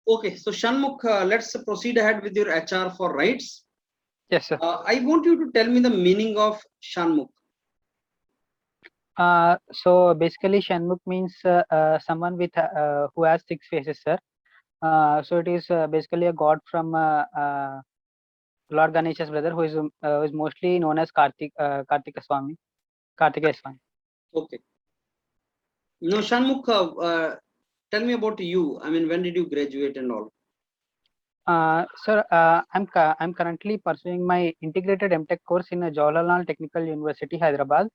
Okay, so Shanmukh, let's proceed ahead with your HR for rights. Yes, sir. I want you to tell me the meaning of Shanmukh. So basically, Shanmukh means someone with who has six faces, sir. So it is basically a god from Lord Ganesha's brother, who is mostly known as Kartika Swami, Kartikeya Swami. Okay. Now, Shanmukh, tell me about you. I mean, when did you graduate and all? Sir, I'm currently pursuing my integrated MTech course in Jawaharlal Technical University, Hyderabad,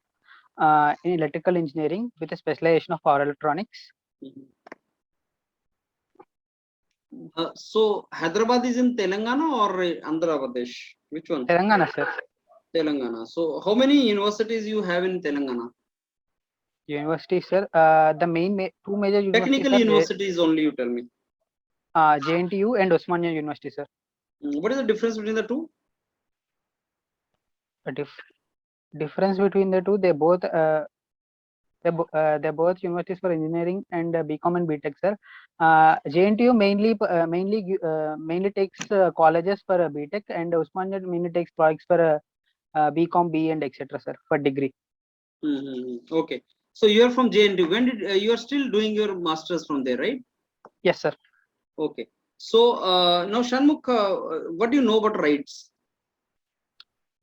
in electrical engineering with a specialization of power electronics. Mhm. So Hyderabad is in Telangana or Andhra Pradesh? Which one? Telangana, sir. Telangana. So how many universities you have in Telangana? University, sir. The two major universities Technical are universities only, you tell me. JNTU and Osmania University, sir. What is the difference between the two? The difference between the two, they're both universities for engineering and BCom and BTech, sir. JNTU mainly takes colleges for BTech, and Osmania mainly takes projects for BCom, B, and etc., sir, for degree. Okay. So you are from JNTU. When did you are still doing your masters from there, right? Yes, sir. Okay. So now, Shanmukh, what do you know about rights?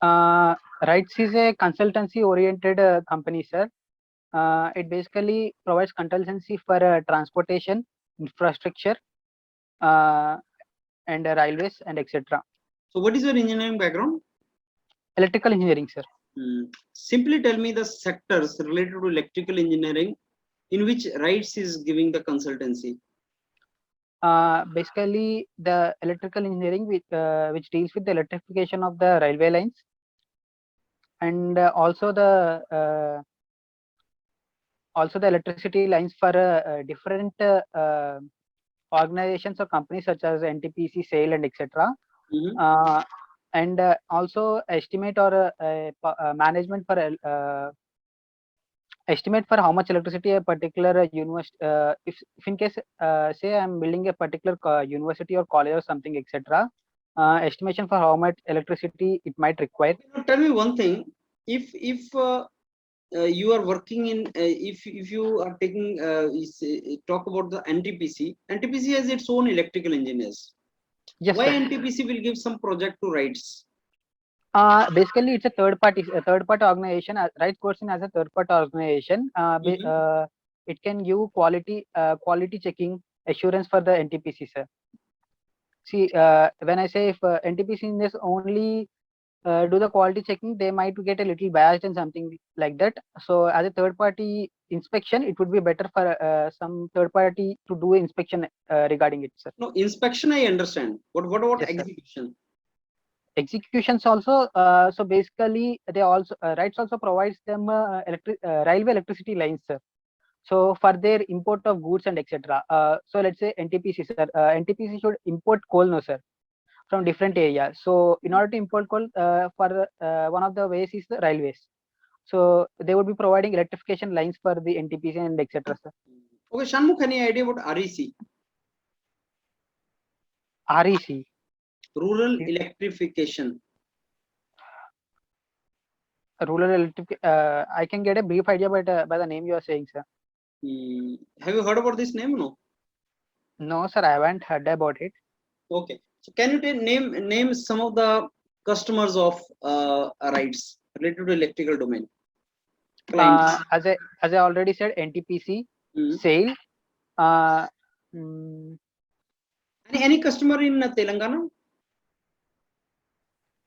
Rights is a consultancy-oriented company, sir. It basically provides consultancy for transportation, infrastructure, and railways and etc. So what is your engineering background? Electrical engineering, sir. Simply tell me the sectors related to electrical engineering in which rights is giving the consultancy. Basically, the electrical engineering which deals with the electrification of the railway lines, and also the electricity lines for different organizations or companies such as NTPC, SAIL, and etc. And also estimate or management for estimate for how much electricity a particular university, if in case say I'm building a particular university or college or something, etc. Estimation for how much electricity it might require. Now, tell me one thing: if you are working in, if you are taking, talk about the NTPC. NTPC has its own electrical engineers. Yes, Why sir. NTPC will give some project to rights? Basically, it's a third party organization. Rights Course as a third party organization. It can give quality checking assurance for the NTPC, sir. See, when I say if NTPC is only do the quality checking, they might get a little biased and something like that. So as a third party inspection, it would be better for some third party to do inspection regarding it, sir. No, inspection I understand. What about Yes, sir. execution? Executions also, so basically they also rights also provides them railway electricity lines, sir. So for their import of goods and etc. So let's say NTPC, sir. NTPC should import coal, no, sir, from different areas. So in order to import coal, for one of the ways is the railways. So they would be providing electrification lines for the NTPC and etc., sir. Okay, Shanmukh, any idea about REC? REC. Rural electrification. Rural electric. I can get a brief idea by the name you are saying, sir. Have you heard about this name? No. No, sir, I haven't heard about it. Okay. So can you name some of the customers of rights related to electrical domain? Clients. As I already said, NTPC, SAIL. Any customer in Telangana?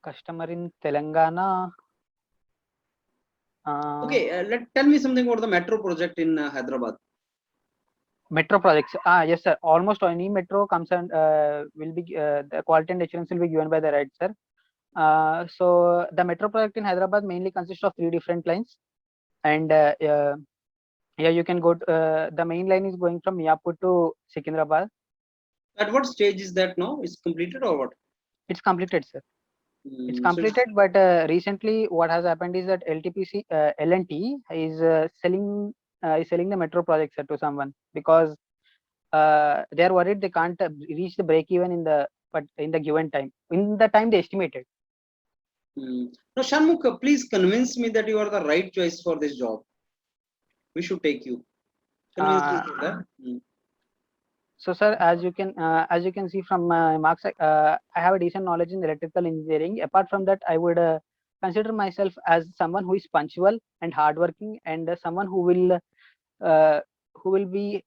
Customer in Telangana. Okay, tell me something about the metro project in Hyderabad. Metro projects. Yes, sir. Almost any metro comes and will be the quality and assurance will be given by the right, sir. So the metro project in Hyderabad mainly consists of 3 different lines, and yeah, you can go. The main line is going from Miapur to Secunderabad. At what stage is that now? It's completed or what? It's completed, sir. It's So completed, but recently what has happened is that L&T is selling the metro project, sir, to someone, because they are worried they can't reach the break even in the given time, in the time they estimated. Now, Shanmukh, please convince me that you are the right choice for this job. We should take you. Convince me for that. So, sir, as you can see from my marks, I have a decent knowledge in electrical engineering. Apart from that, I would consider myself as someone who is punctual and hardworking, and someone who will uh, who will be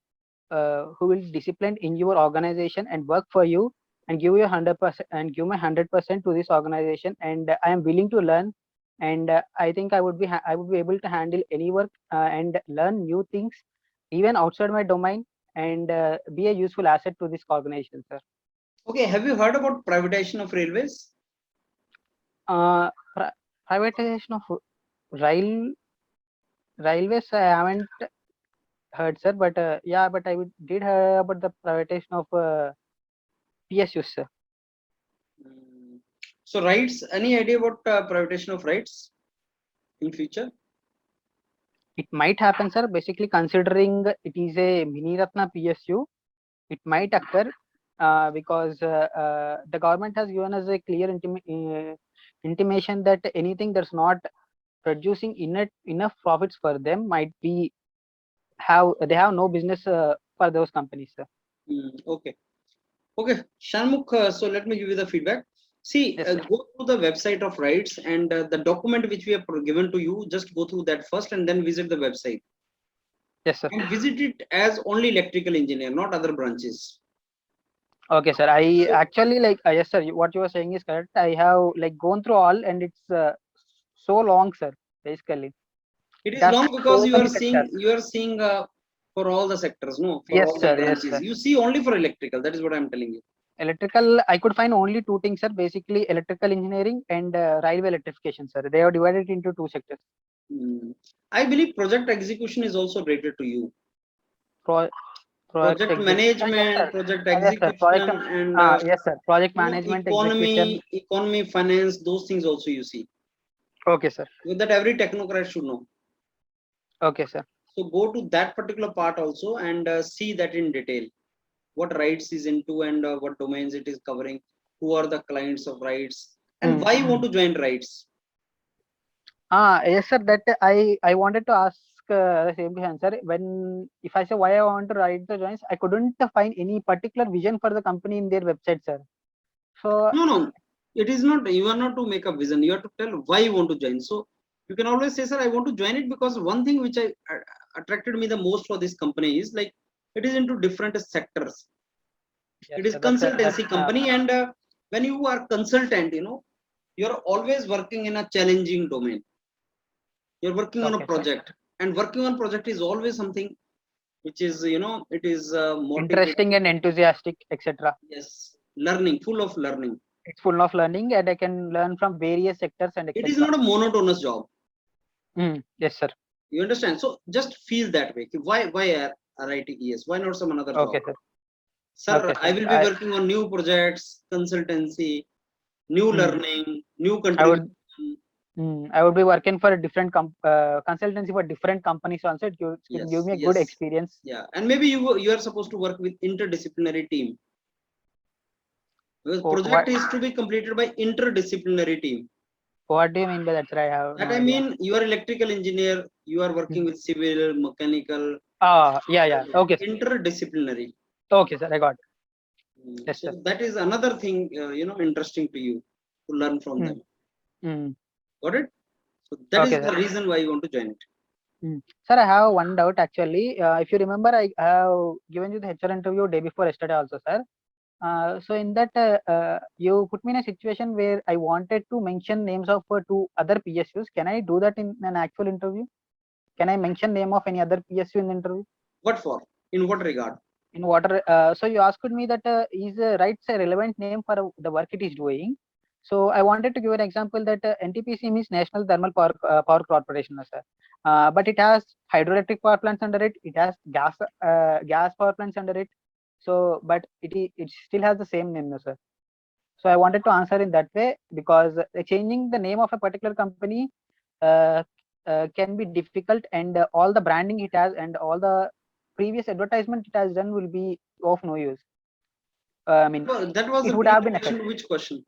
who will disciplined in your organization and work for you and give you 100% and give my 100% to this organization. And I am willing to learn, and I think I would be able to handle any work and learn new things even outside my domain, and be a useful asset to this organization, sir. Okay, have you heard about privatization of railways? Privatization of railways, I haven't heard, sir, but yeah, but did hear about the privatization of PSUs, sir. So rights, any idea about privatization of rights in future? It might happen, sir. Basically, considering it is a mini Ratna PSU, it might occur because the government has given us a clear intimation that anything that's not producing enough profits for them might be they have no business for those companies, sir. Okay. Okay, Shanmukh, so let me give you the feedback. See, Yes, go through the website of rights, and the document which we have given to you, just go through that first and then visit the website. yes, sir. And visit it as only electrical engineer, not other branches. Okay, sir. I actually yes, sir. What you are saying is correct. I have gone through all, and it's so long, sir. Basically, It is that's long because so you many are sectors. seeing for all the sectors, no, for Yes, all the sir. Yes, branches. sir. You see only for electrical. That is what I'm telling you. Electrical, I could find only two things, sir. Basically, electrical engineering and railway electrification, sir. They are divided into two sectors. I believe project execution is also related to you. Project execution. Yes, management, sir. project Yes, sir. execution, and Yes, sir. Project management, execution. economy, finance, those things also you see. Okay, sir. With that, every technocrat should know. Okay, sir. So go to that particular part also and see that in detail. What rights is into and what domains it is covering. Who are the clients of rights and why you want to join rights. Yes, sir. That I wanted to ask the same question, sir. When if I say why I want to write the joins, I couldn't find any particular vision for the company in their website, sir. So no, it is not. You are not to make a vision. You have to tell why you want to join. So you can always say, sir, I want to join it because one thing which attracted me the most for this company is like it is into different sectors. yes, It is sir, consultancy company, and when you are consultant, you are always working in a challenging domain. You're working on a project, and working on project is always something which is it is interesting and enthusiastic, etc. Yes, learning, full of learning. It's full of learning, and I can learn from various sectors and etc. It is not a monotonous job. Yes, sir. You understand? So just feel that way. Why RITES? Why not some another job? Okay, sir. Sir, Okay, I will be working on new projects, consultancy, new learning, new contribution. I would be working for a different consultancy for different companies also. It can give me a good experience. Yeah, and maybe you are supposed to work with interdisciplinary team. Because project is to be completed by interdisciplinary team. What do you mean by that, sir? I have that no I idea. mean, you are electrical engineer. You are working with civil, mechanical. Yeah. Okay. Interdisciplinary. Okay, sir. I got. Yes, so sir. that is another thing interesting to you to learn from them. Got it? So that is the reason why you want to join it. Sir, I have one doubt actually. If you remember, I have given you the HR interview day before yesterday also, sir. So in that, you put me in a situation where I wanted to mention names of two other PSUs. Can I do that in an actual interview? Can I mention name of any other PSU in the interview? What for? In what regard? In water. So you asked me that is rights a relevant name for the work it is doing. So I wanted to give an example that NTPC means National Thermal Power Corporation, sir. But it has hydroelectric power plants under it. It has gas power plants under it. So, but it still has the same name, sir. So I wanted to answer in that way because changing the name of a particular company can be difficult, and all the branding it has and all the previous advertisement it has done will be of no use. I mean, That was it a would have been question. effective. Which question?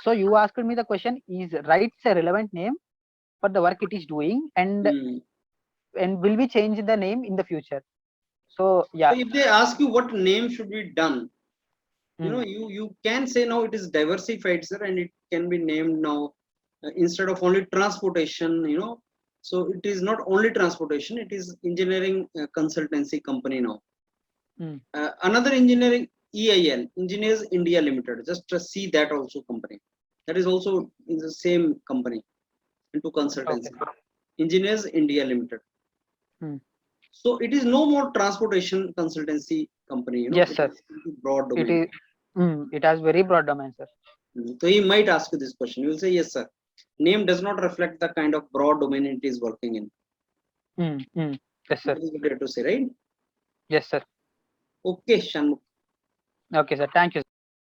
So you asked me the question: is rights a relevant name for the work it is doing, and will we change the name in the future? So yeah. So if they ask you what name should be done, you know, you can say now it is diversified, sir, and it can be named now instead of only transportation. You know, so it is not only transportation; it is engineering consultancy company now. Another engineering EIL, Engineers India Limited. Just see that also company. That is also in the same company into consultancy. Okay. Engineers India Limited. So it is no more transportation consultancy company. You know, Yes, sir. Broad domain. It is. It has very broad domain, sir. So he might ask you this question. You will say, yes, sir. Name does not reflect the kind of broad domain it is working in. Yes, sir. That is what you have to say, right? Yes, sir. Okay, Shanmukh. Okay, sir. Thank you.